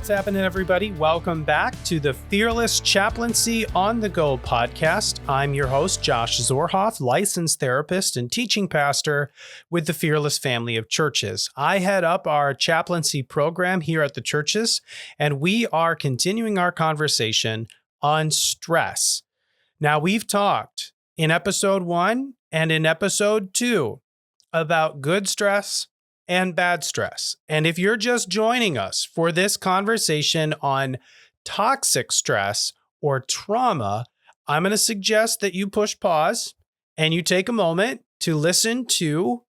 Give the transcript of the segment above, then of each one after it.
What's happening, everybody? Welcome back to the Fearless Chaplaincy on the Go podcast. I'm your host, Josh Zorhoff, licensed therapist and teaching pastor with the Fearless family of churches. I head up our chaplaincy program here at the churches, and we are continuing our conversation on stress. Now, we've talked in episode 1 and in episode 2 about good stress and bad stress. And if you're just joining us for this conversation on toxic stress or trauma, I'm going to suggest that you push pause and you take a moment to listen to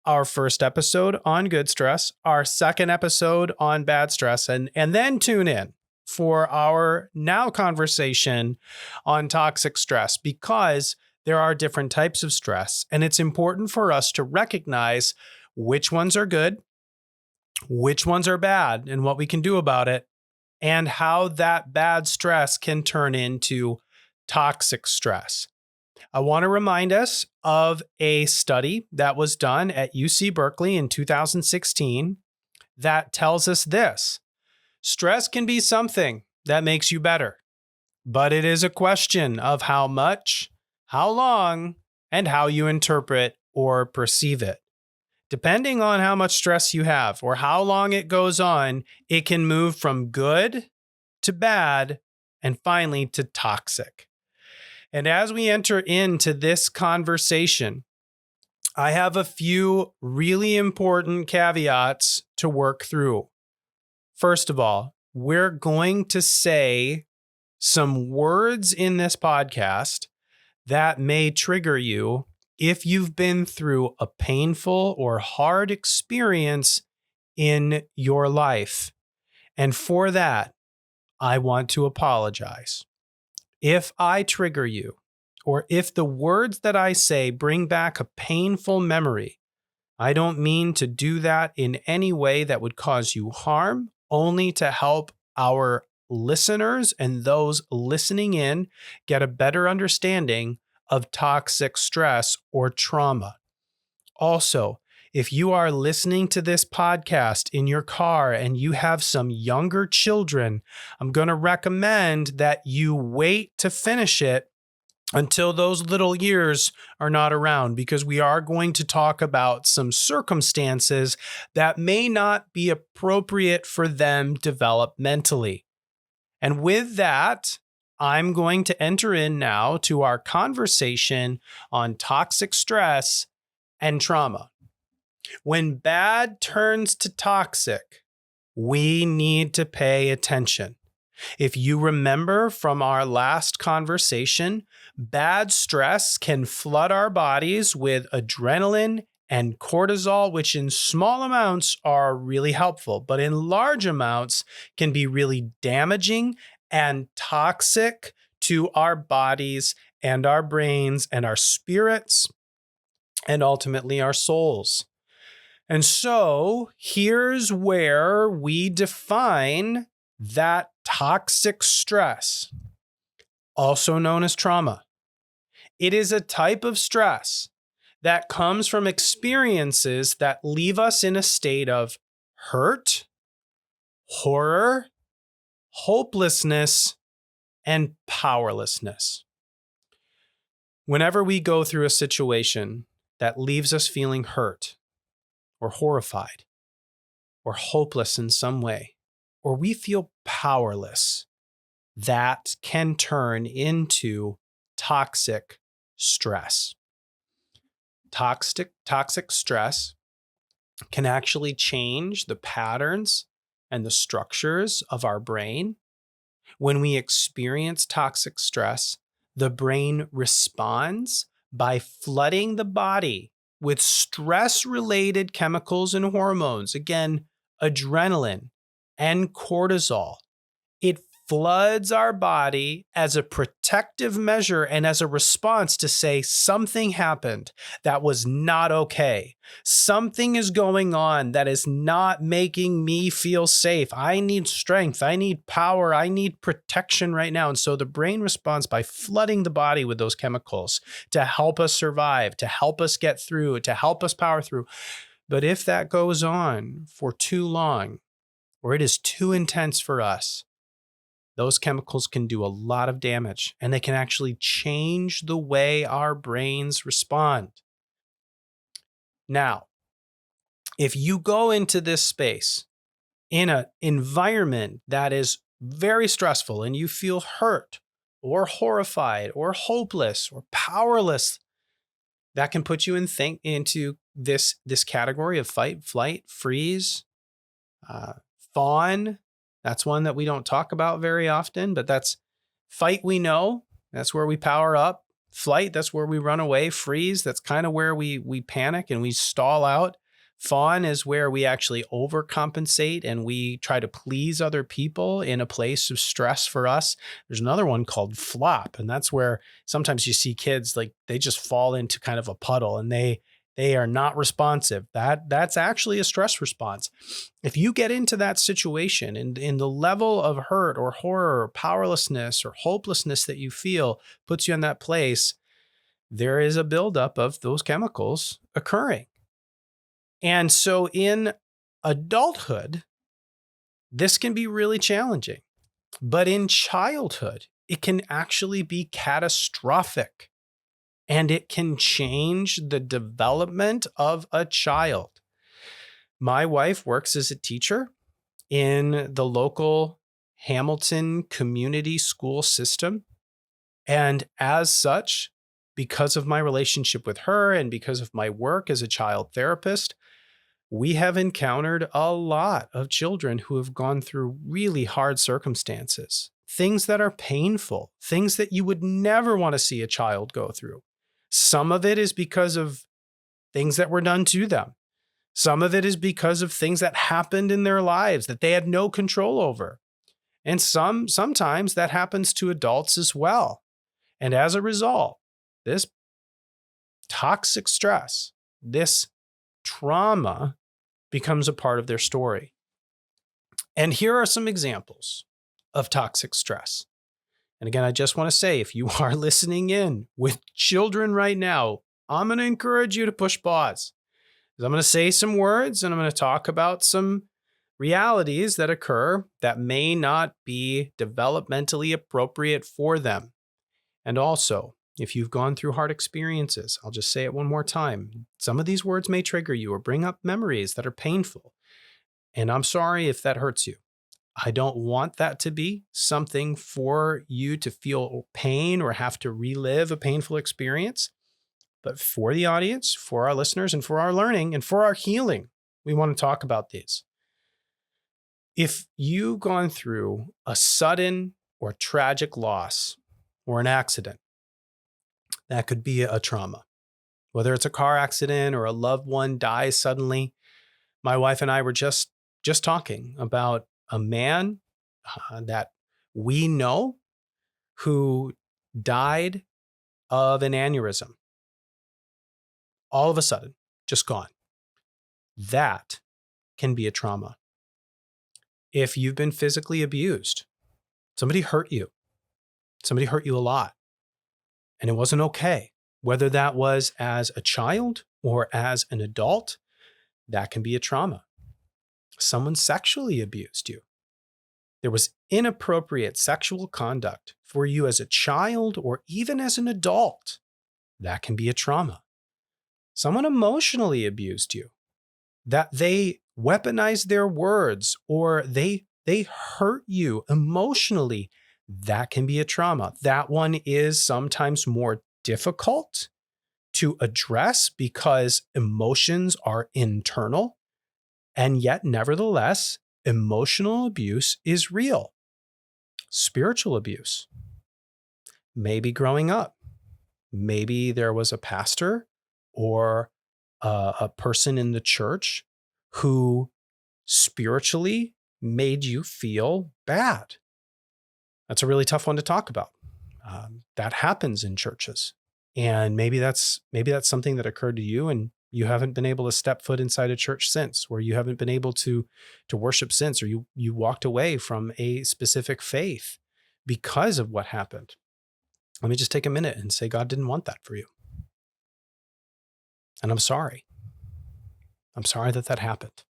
our first episode on good stress, our second episode on bad stress, and then tune in for our now conversation on toxic stress, because there are different types of stress, and it's important for us to recognize which ones are good, which ones are bad, and what we can do about it, and how that bad stress can turn into toxic stress. I want to remind us of a study that was done at UC Berkeley in 2016 that tells us this: stress can be something that makes you better, but it is a question of how much, how long, and how you interpret or perceive it. Depending on how much stress you have or how long it goes on, it can move from good to bad and finally to toxic. And as we enter into this conversation, I have a few really important caveats to work through. First of all, we're going to say some words in this podcast that may trigger you if you've been through a painful or hard experience in your life. And for that, I want to apologize. If I trigger you, or if the words that I say bring back a painful memory, I don't mean to do that in any way that would cause you harm, only to help our listeners and those listening in get a better understanding of toxic stress or trauma. Also, if you are listening to this podcast in your car and you have some younger children, I'm going to recommend that you wait to finish it until those little years are not around, because we are going to talk about some circumstances that may not be appropriate for them developmentally. And with that, I'm going to enter in now to our conversation on toxic stress and trauma. When bad turns to toxic, we need to pay attention. If you remember from our last conversation, bad stress can flood our bodies with adrenaline and cortisol, which in small amounts are really helpful, but in large amounts can be really damaging and toxic to our bodies and our brains and our spirits and ultimately our souls. And so here's where we define that toxic stress, also known as trauma. It is a type of stress that comes from experiences that leave us in a state of hurt, horror, hopelessness, and powerlessness. Whenever we go through a situation that leaves us feeling hurt or horrified or hopeless in some way, or we feel powerless, that can turn into toxic stress. Toxic stress can actually change the patterns and the structures of our brain. When we experience toxic stress, the brain responds by flooding the body with stress-related chemicals and hormones. Again, adrenaline and cortisol. It floods our body as a protective measure and as a response to say something happened that was not okay. Something is going on that is not making me feel safe. I need strength. I need power. I need protection right now. And so the brain responds by flooding the body with those chemicals to help us survive, to help us get through, to help us power through. But if that goes on for too long, or it is too intense for us, those chemicals can do a lot of damage, and they can actually change the way our brains respond. Now, if you go into this space in an environment that is very stressful and you feel hurt or horrified or hopeless or powerless, that can put you into this category of fight, flight, freeze, fawn. That's one that we don't talk about very often, but that's fight. We know that's where we power up. Flight, that's where we run away. Freeze, that's kind of where we panic and we stall out. Fawn is where we actually overcompensate and we try to please other people in a place of stress for us. There's another one called flop, and that's where sometimes you see kids like they just fall into kind of a puddle and they are not responsive. That's actually a stress response. If you get into that situation and in the level of hurt or horror or powerlessness or hopelessness that you feel puts you in that place, there is a buildup of those chemicals occurring. And so in adulthood, this can be really challenging. But in childhood, it can actually be catastrophic. And it can change the development of a child. My wife works as a teacher in the local Hamilton community school system. And as such, because of my relationship with her and because of my work as a child therapist, we have encountered a lot of children who have gone through really hard circumstances, things that are painful, things that you would never want to see a child go through. Some of it is because of things that were done to them. Some of it is because of things that happened in their lives that they had no control over. And sometimes that happens to adults as well. And as a result, this toxic stress, this trauma becomes a part of their story. And here are some examples of toxic stress. And again, I just want to say, if you are listening in with children right now, I'm going to encourage you to push pause. I'm going to say some words and I'm going to talk about some realities that occur that may not be developmentally appropriate for them. And also, if you've gone through hard experiences, I'll just say it one more time. Some of these words may trigger you or bring up memories that are painful. And I'm sorry if that hurts you. I don't want that to be something for you to feel pain or have to relive a painful experience. But for the audience, for our listeners, and for our learning and for our healing, we want to talk about these. If you've gone through a sudden or tragic loss or an accident, that could be a trauma. Whether it's a car accident or a loved one dies suddenly. My wife and I were just talking about a man that we know who died of an aneurysm. All of a sudden, just gone. That can be a trauma. If you've been physically abused, somebody hurt you a lot, and it wasn't okay, whether that was as a child or as an adult, that can be a trauma. Someone sexually abused you. There was inappropriate sexual conduct for you as a child or even as an adult. That can be a trauma. Someone emotionally abused you, that they weaponized their words or they hurt you emotionally. That can be a trauma. That one is sometimes more difficult to address because emotions are internal. And yet, nevertheless, emotional abuse is real. Spiritual abuse. Maybe growing up. Maybe there was a pastor or a person in the church who spiritually made you feel bad. That's a really tough one to talk about. That happens in churches. And maybe that's something that occurred to you and you haven't been able to step foot inside a church since, or you haven't been able to worship since, or you walked away from a specific faith because of what happened. Let me just take a minute and say, God didn't want that for you. And I'm sorry. I'm sorry that happened.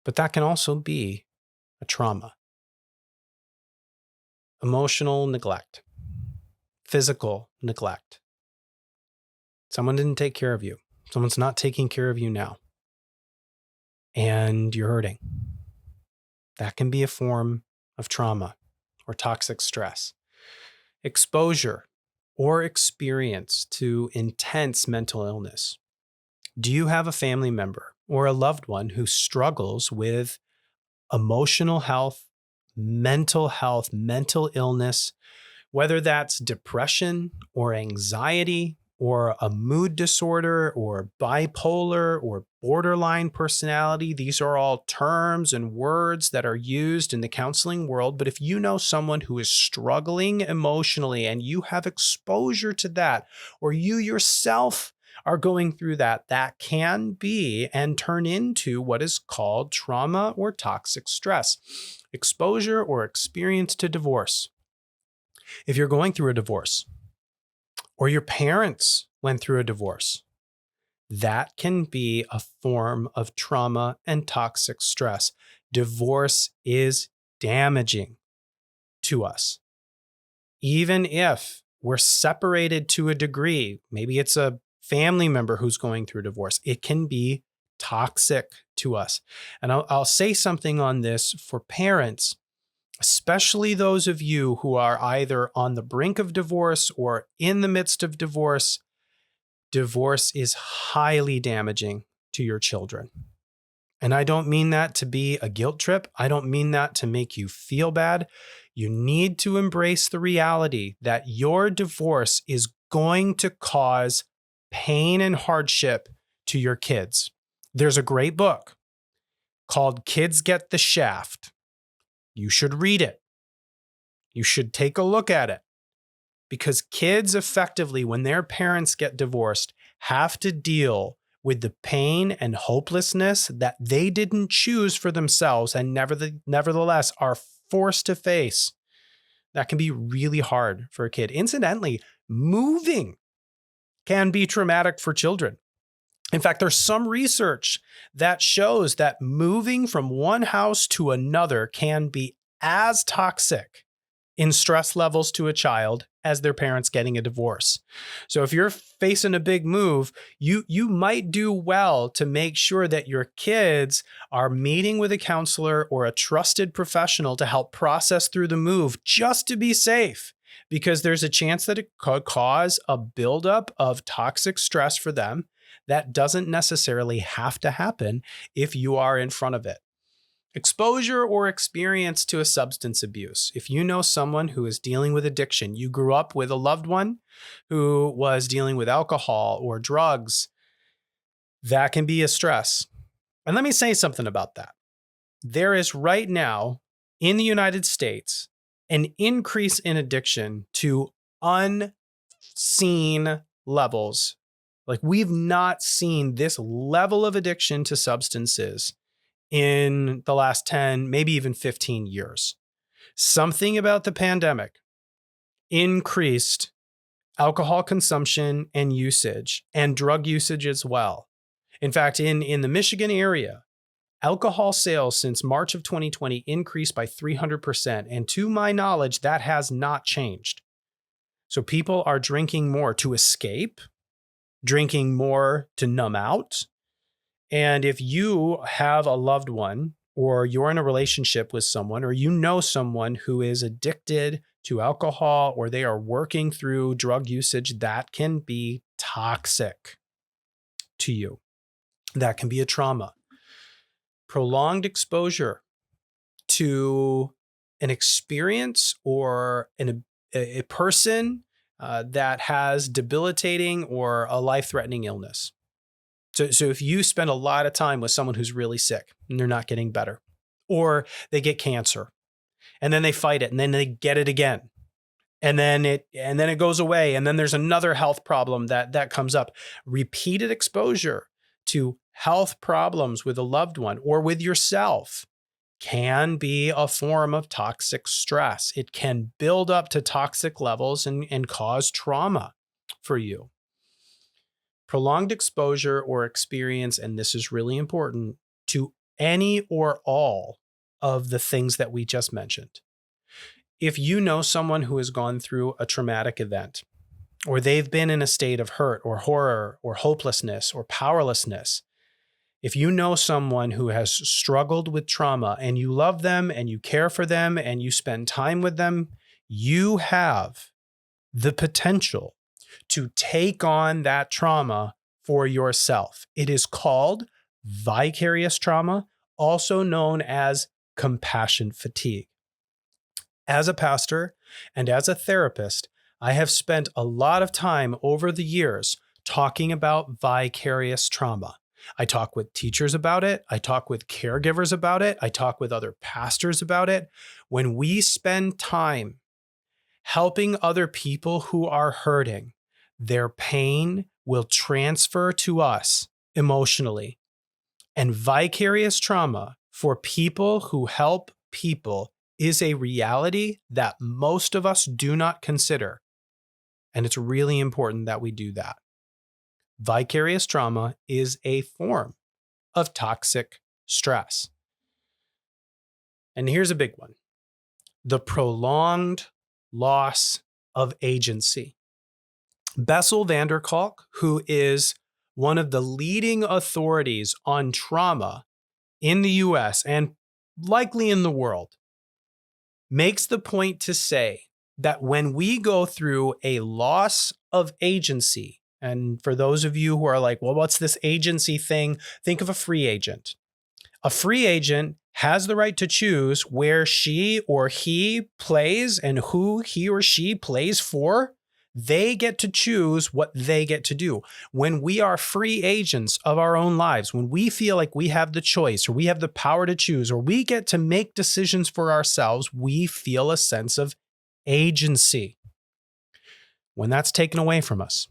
But that can also be a trauma. Emotional neglect, physical neglect. Someone didn't take care of you. Someone's not taking care of you now. And you're hurting. That can be a form of trauma or toxic stress. Exposure or experience to intense mental illness. Do you have a family member or a loved one who struggles with emotional health, mental illness, whether that's depression or anxiety or a mood disorder or bipolar or borderline personality? These are all terms and words that are used in the counseling world. But if you know someone who is struggling emotionally and you have exposure to that, or you yourself are going through that, that can be and turn into what is called trauma or toxic stress. Exposure or experience to divorce. If you're going through a divorce, or your parents went through a divorce, that can be a form of trauma and toxic stress. Divorce is damaging to us. Even if we're separated to a degree, maybe it's a family member who's going through divorce, it can be toxic to us. And I'll say something on this for parents, especially those of you who are either on the brink of divorce or in the midst of divorce. Divorce is highly damaging to your children. And I don't mean that to be a guilt trip. I don't mean that to make you feel bad. You need to embrace the reality that your divorce is going to cause pain and hardship to your kids. There's a great book called Kids Get the Shaft. You should read it. You should take a look at it, because kids effectively, when their parents get divorced, have to deal with the pain and hopelessness that they didn't choose for themselves and nevertheless are forced to face. That can be really hard for a kid. Incidentally, moving can be traumatic for children. In fact, there's some research that shows that moving from one house to another can be as toxic in stress levels to a child as their parents getting a divorce. So if you're facing a big move, you might do well to make sure that your kids are meeting with a counselor or a trusted professional to help process through the move, just to be safe, because there's a chance that it could cause a buildup of toxic stress for them that doesn't necessarily have to happen if you are in front of it. Exposure or experience to a substance abuse. If you know someone who is dealing with addiction, you grew up with a loved one who was dealing with alcohol or drugs, that can be a stress. And let me say something about that. There is right now in the United States an increase in addiction to unseen levels. Like, we've not seen this level of addiction to substances in the last 10, maybe even 15 years. Something about the pandemic increased alcohol consumption and usage, and drug usage as well. In fact, in the Michigan area, alcohol sales since March of 2020 increased by 300%. And to my knowledge, that has not changed. So people are drinking more to escape, drinking more to numb out. And if you have a loved one, or you're in a relationship with someone, or you know someone who is addicted to alcohol, or they are working through drug usage, that can be toxic to you. That can be a trauma. Prolonged exposure to an experience or a person that has debilitating or a life-threatening illness. So if you spend a lot of time with someone who's really sick and they're not getting better, or they get cancer and then they fight it and then they get it again, and then it goes away, and then there's another health problem that comes up. Repeated exposure to health problems with a loved one or with yourself can be a form of toxic stress. It can build up to toxic levels and cause trauma for you. Prolonged exposure or experience, and this is really important, to any or all of the things that we just mentioned. If you know someone who has gone through a traumatic event, or they've been in a state of hurt or horror or hopelessness or powerlessness, if you know someone who has struggled with trauma and you love them and you care for them and you spend time with them, you have the potential to take on that trauma for yourself. It is called vicarious trauma, also known as compassion fatigue. As a pastor and as a therapist, I have spent a lot of time over the years talking about vicarious trauma. I talk with teachers about it. I talk with caregivers about it. I talk with other pastors about it. When we spend time helping other people who are hurting, their pain will transfer to us emotionally. And vicarious trauma for people who help people is a reality that most of us do not consider. And it's really important that we do that. Vicarious trauma is a form of toxic stress. And here's a big one: the prolonged loss of agency. Bessel van der Kolk, who is one of the leading authorities on trauma in the US and likely in the world, makes the point to say that when we go through a loss of agency, and for those of you who are like, well, what's this agency thing? Think of a free agent. A free agent has the right to choose where she or he plays and who he or she plays for. They get to choose what they get to do. When we are free agents of our own lives, when we feel like we have the choice or we have the power to choose or we get to make decisions for ourselves, we feel a sense of agency. When that's taken away from us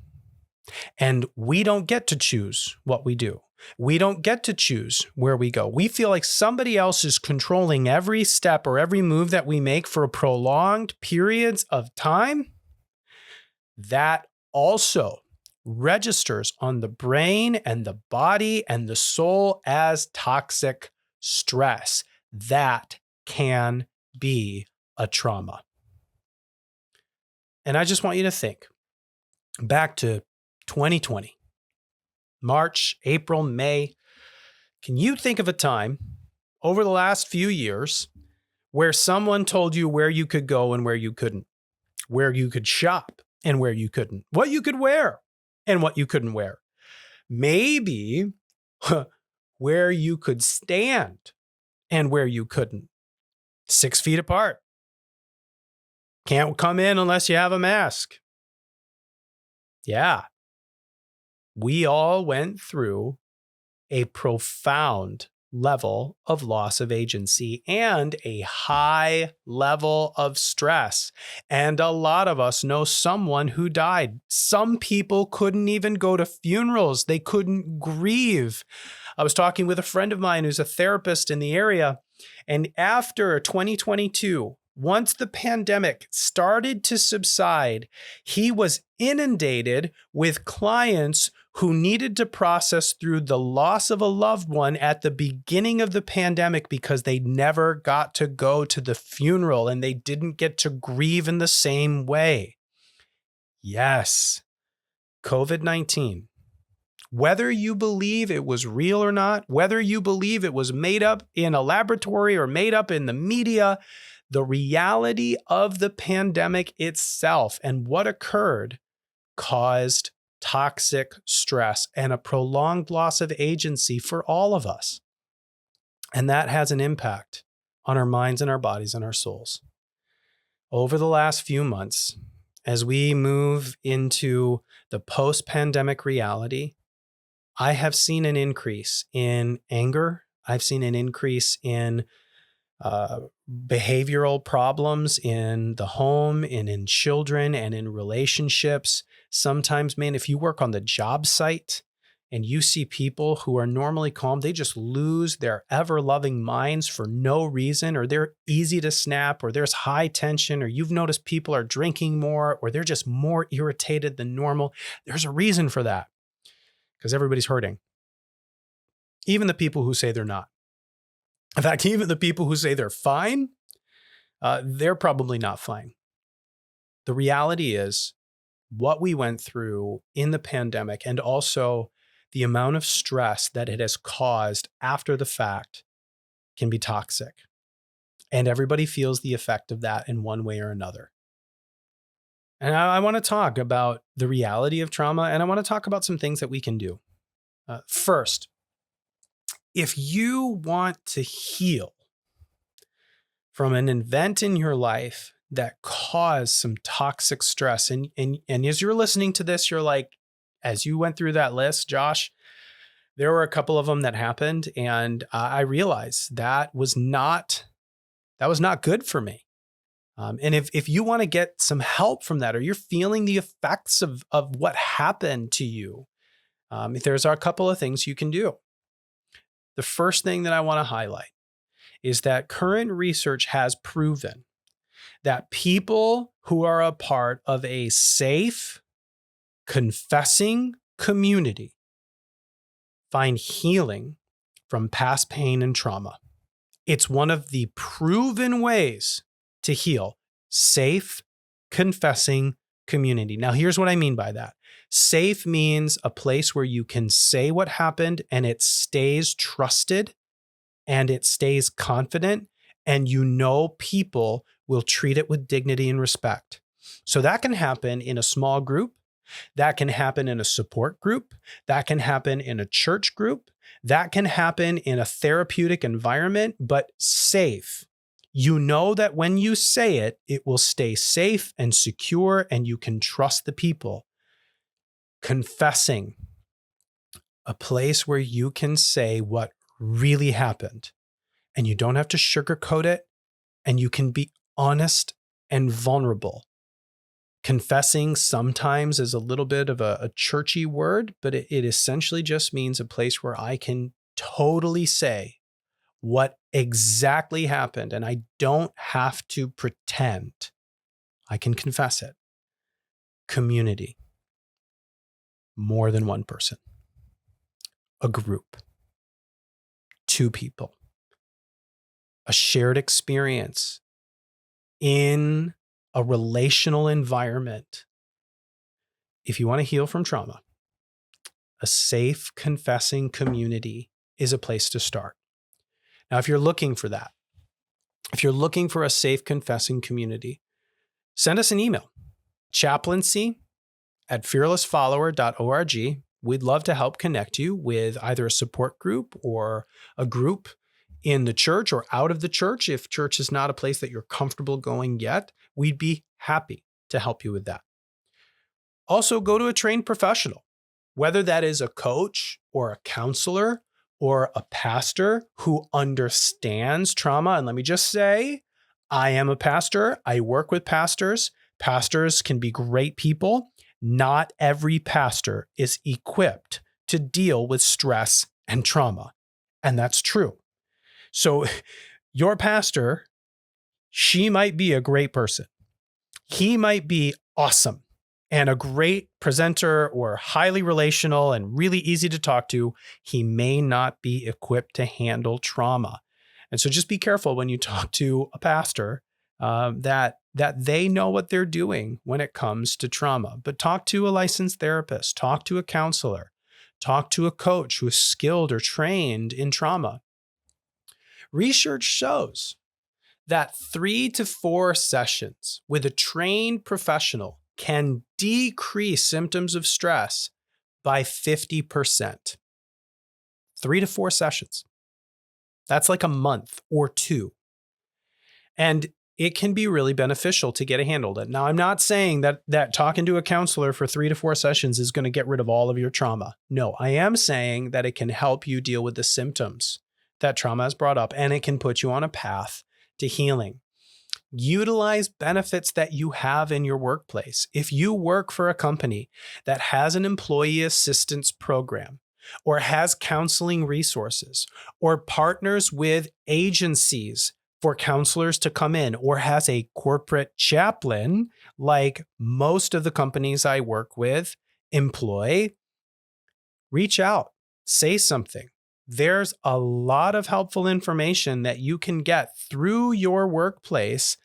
and we don't get to choose what we do, we don't get to choose where we go, we feel like somebody else is controlling every step or every move that we make for prolonged periods of time, that also registers on the brain and the body and the soul as toxic stress. That can be a trauma. And I just want you to think back to 2020, March, April, May. Can you think of a time over the last few years where someone told you where you could go and where you couldn't, where you could shop and where you couldn't, what you could wear and what you couldn't wear, maybe where you could stand and where you couldn't, 6 feet apart, can't come in unless you have a mask. Yeah. We all went through a profound level of loss of agency and a high level of stress. And a lot of us know someone who died. Some people couldn't even go to funerals. They couldn't grieve. I was talking with a friend of mine who's a therapist in the area, and after 2022, once the pandemic started to subside, he was inundated with clients who needed to process through the loss of a loved one at the beginning of the pandemic because they never got to go to the funeral and they didn't get to grieve in the same way. Yes, COVID-19. Whether you believe it was real or not, whether you believe it was made up in a laboratory or made up in the media, the reality of the pandemic itself and what occurred caused toxic stress and a prolonged loss of agency for all of us. And that has an impact on our minds and our bodies and our souls. Over the last few months, as we move into the post-pandemic reality, I have seen an increase in anger. I've seen an increase in behavioral problems in the home and in children and in relationships. Sometimes, man, if you work on the job site and you see people who are normally calm, they just lose their ever-loving minds for no reason, or they're easy to snap, or there's high tension, or you've noticed people are drinking more, or they're just more irritated than normal. There's a reason for that, because everybody's hurting. Even the people who say they're not. In fact, even the people who say they're fine, they're probably not fine. The reality is what we went through in the pandemic and also the amount of stress that it has caused after the fact can be toxic. And everybody feels the effect of that in one way or another. And I want to talk about the reality of trauma, and I want to talk about some things that we can do. First, if you want to heal from an event in your life that caused some toxic stress, and as you're listening to this, you're like, as you went through that list, Josh, there were a couple of them that happened, and I realized that was not good for me. And if you want to get some help from that, or you're feeling the effects of what happened to you, there's a couple of things you can do. The first thing that I want to highlight is that current research has proven that people who are a part of a safe, confessing community find healing from past pain and trauma. It's one of the proven ways to heal: safe, confessing community. Now, here's what I mean by that. Safe means a place where you can say what happened and it stays trusted and it stays confident, and you know people will treat it with dignity and respect. So that can happen in a small group. That can happen in a support group. That can happen in a church group. That can happen in a therapeutic environment, but safe. You know that when you say it, it will stay safe and secure, and you can trust the people. Confessing, a place where you can say what really happened, and you don't have to sugarcoat it, and you can be honest and vulnerable. Confessing sometimes is a little bit of a churchy word, but it essentially just means a place where I can totally say what exactly happened, and I don't have to pretend. I can confess it. Community. More than one person. A group. Two people. A shared experience in a relational environment. If you want to heal from trauma, a safe, confessing community is a place to start. Now, if you're looking for that, if you're looking for a safe, confessing community, send us an email, chaplaincy@fearlessfollower.org. We'd love to help connect you with either a support group or a group in the church or out of the church. If church is not a place that you're comfortable going yet, we'd be happy to help you with that. Also, go to a trained professional, whether that is a coach or a counselor or a pastor who understands trauma. And let me just say, I am a pastor. I work with pastors. Pastors can be great people. Not every pastor is equipped to deal with stress and trauma. And that's true. So your pastor, she might be a great person. He might be awesome and a great presenter or highly relational and really easy to talk to. He may not be equipped to handle trauma. And so just be careful when you talk to a pastor that they know what they're doing when it comes to trauma. But talk to a licensed therapist, talk to a counselor, talk to a coach who is skilled or trained in trauma. Research shows that 3 to 4 sessions with a trained professional can decrease symptoms of stress by 50%. 3 to 4 sessions. That's like a month or 2. And it can be really beneficial to get a handle on it. Now, I'm not saying that talking to a counselor for 3 to 4 sessions is going to get rid of all of your trauma. No, I am saying that it can help you deal with the symptoms that trauma has brought up, and it can put you on a path to healing. Utilize benefits that you have in your workplace. If you work for a company that has an employee assistance program or has counseling resources or partners with agencies for counselors to come in or has a corporate chaplain, like most of the companies I work with employ, reach out, say something. There's a lot of helpful information that you can get through your workplace.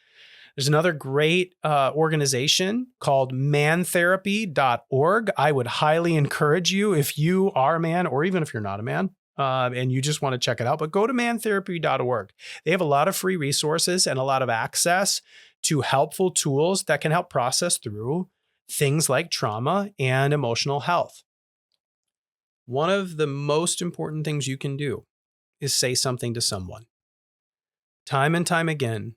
There's another great organization called mantherapy.org. I would highly encourage you, if you are a man or even if you're not a man, and you just want to check it out, but go to mantherapy.org. They have a lot of free resources and a lot of access to helpful tools that can help process through things like trauma and emotional health. One of the most important things you can do is say something to someone. Time and time again,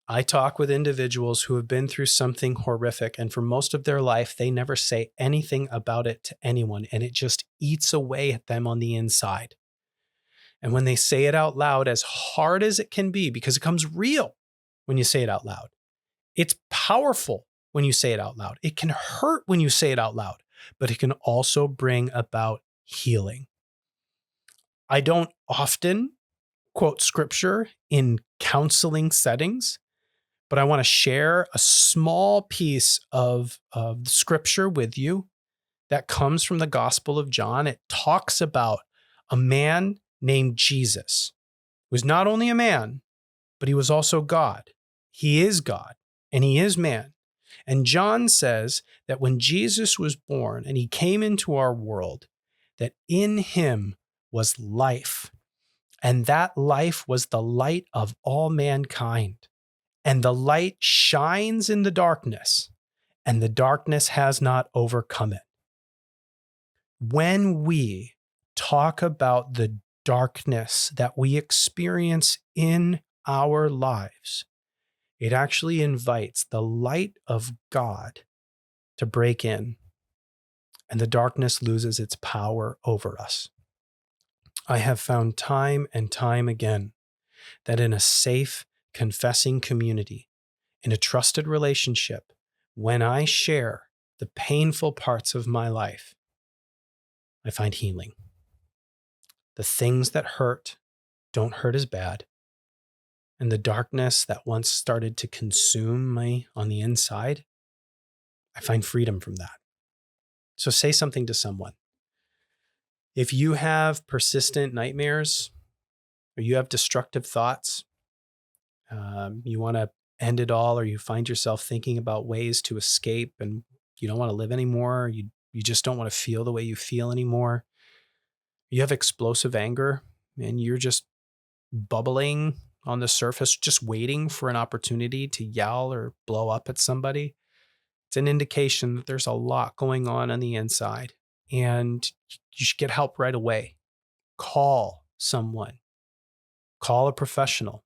I talk with individuals who have been through something horrific, and for most of their life, they never say anything about it to anyone, and it just eats away at them on the inside. And when they say it out loud, as hard as it can be, because it comes real when you say it out loud, it's powerful when you say it out loud. It can hurt when you say it out loud, but it can also bring about healing. I don't often quote scripture in counseling settings, but I want to share a small piece of scripture with you that comes from the Gospel of John. It talks about a man named Jesus, who was not only a man, but he was also God. He is God and he is man. And John says that when Jesus was born and he came into our world, that in him was life, and that life was the light of all mankind. And the light shines in the darkness, and the darkness has not overcome it. When we talk about the darkness that we experience in our lives, it actually invites the light of God to break in, and the darkness loses its power over us. I have found time and time again that in a safe, confessing community, in a trusted relationship, when I share the painful parts of my life, I find healing. The things that hurt don't hurt as bad. And the darkness that once started to consume me on the inside, I find freedom from that. So say something to someone. If you have persistent nightmares or you have destructive thoughts, you want to end it all, or you find yourself thinking about ways to escape and you don't want to live anymore, you just don't want to feel the way you feel anymore. You have explosive anger and you're just bubbling on the surface, just waiting for an opportunity to yell or blow up at somebody. It's an indication that there's a lot going on the inside and you should get help right away. Call someone, call a professional,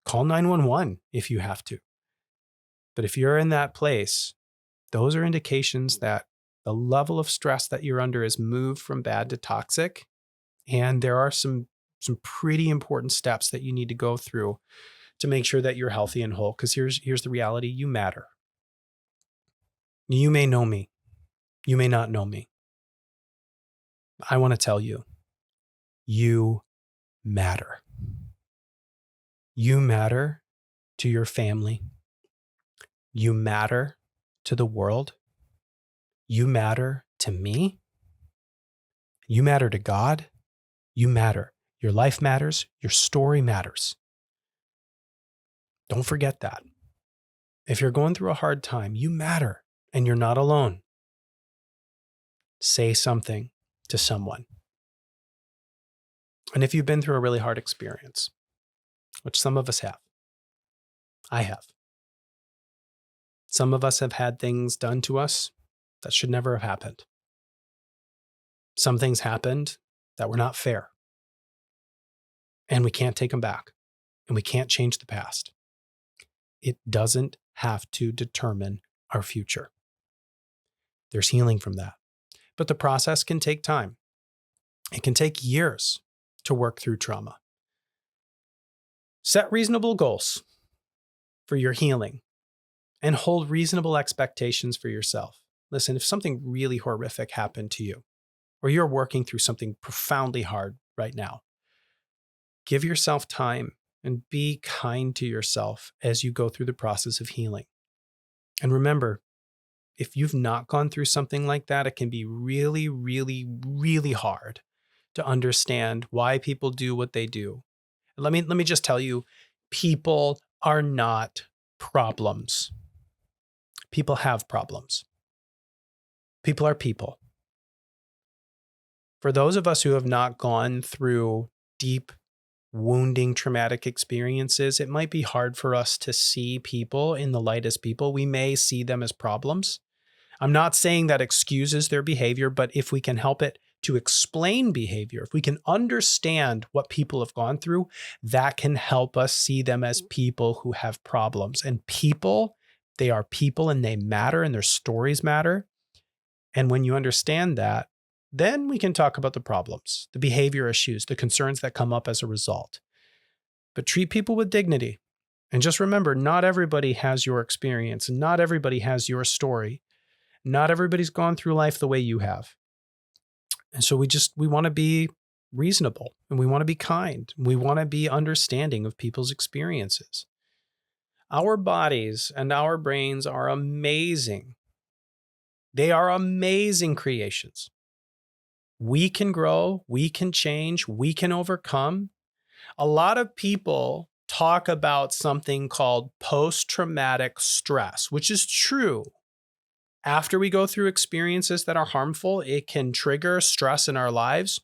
call 911 if you have to. But if you're in that place, those are indications that the level of stress that you're under is moved from bad to toxic. And there are some pretty important steps that you need to go through to make sure that you're healthy and whole. Because here's the reality: you matter. You may know me. You may not know me. I want to tell you, you matter. You matter to your family. You matter to the world. You matter to me. You matter to God. You matter. Your life matters. Your story matters. Don't forget that. If you're going through a hard time, you matter and you're not alone. Say something to someone. And if you've been through a really hard experience, which some of us have, I have. Some of us have had things done to us that should never have happened. Some things happened that were not fair. And we can't take them back. And we can't change the past. It doesn't have to determine our future. There's healing from that. But the process can take time. It can take years to work through trauma. Set reasonable goals for your healing and hold reasonable expectations for yourself. Listen, if something really horrific happened to you, or you're working through something profoundly hard right now, give yourself time and be kind to yourself as you go through the process of healing. And remember, if you've not gone through something like that, it can be really, really, really hard to understand why people do what they do. Let me just tell you, people are not problems. People have problems. People are people. For those of us who have not gone through deep, wounding, traumatic experiences, it might be hard for us to see people in the light as people. We may see them as problems. I'm not saying that excuses their behavior, but if we can help it to explain behavior, if we can understand what people have gone through, that can help us see them as people who have problems. And people, they are people and they matter and their stories matter. And when you understand that, then we can talk about the problems, the behavior issues, the concerns that come up as a result. But treat people with dignity. And just remember, not everybody has your experience and not everybody has your story. Not everybody's gone through life the way you have. And so we want to be reasonable and we want to be kind. We want to be understanding of people's experiences. Our bodies and our brains are amazing. They are amazing creations. We can grow, we can change, we can overcome. A lot of people talk about something called post-traumatic stress, which is true. After we go through experiences that are harmful, it can trigger stress in our lives.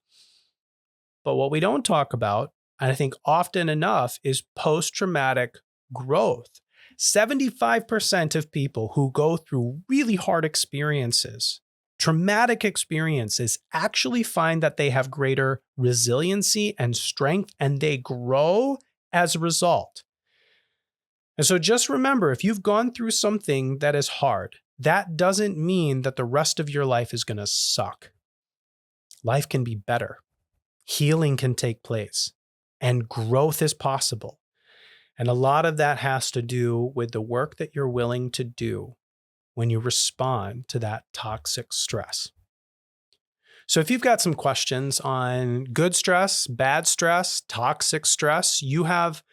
But what we don't talk about, and I think often enough, is post-traumatic growth. 75% of people who go through really hard experiences, traumatic experiences, actually find that they have greater resiliency and strength, and they grow as a result. And so just remember, if you've gone through something that is hard, that doesn't mean that the rest of your life is going to suck. Life can be better. Healing can take place, and growth is possible. And a lot of that has to do with the work that you're willing to do when you respond to that toxic stress. So if you've got some questions on good stress, bad stress, toxic stress, you have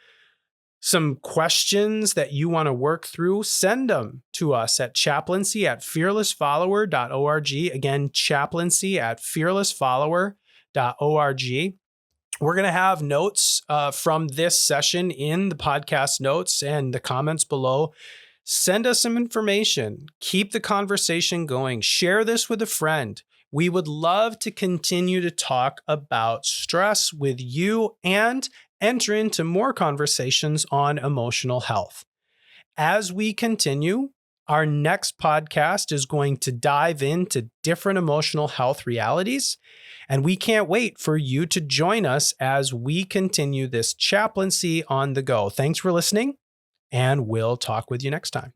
some questions that you want to work through, send them to us at chaplaincy@fearlessfollower.org. Again, chaplaincy@fearlessfollower.org. We're going to have notes from this session in the podcast notes and the comments below. Send us some information. Keep the conversation going. Share this with a friend. We would love to continue to talk about stress with you and enter into more conversations on emotional health. As we continue, our next podcast is going to dive into different emotional health realities, and we can't wait for you to join us as we continue this chaplaincy on the go. Thanks for listening, and we'll talk with you next time.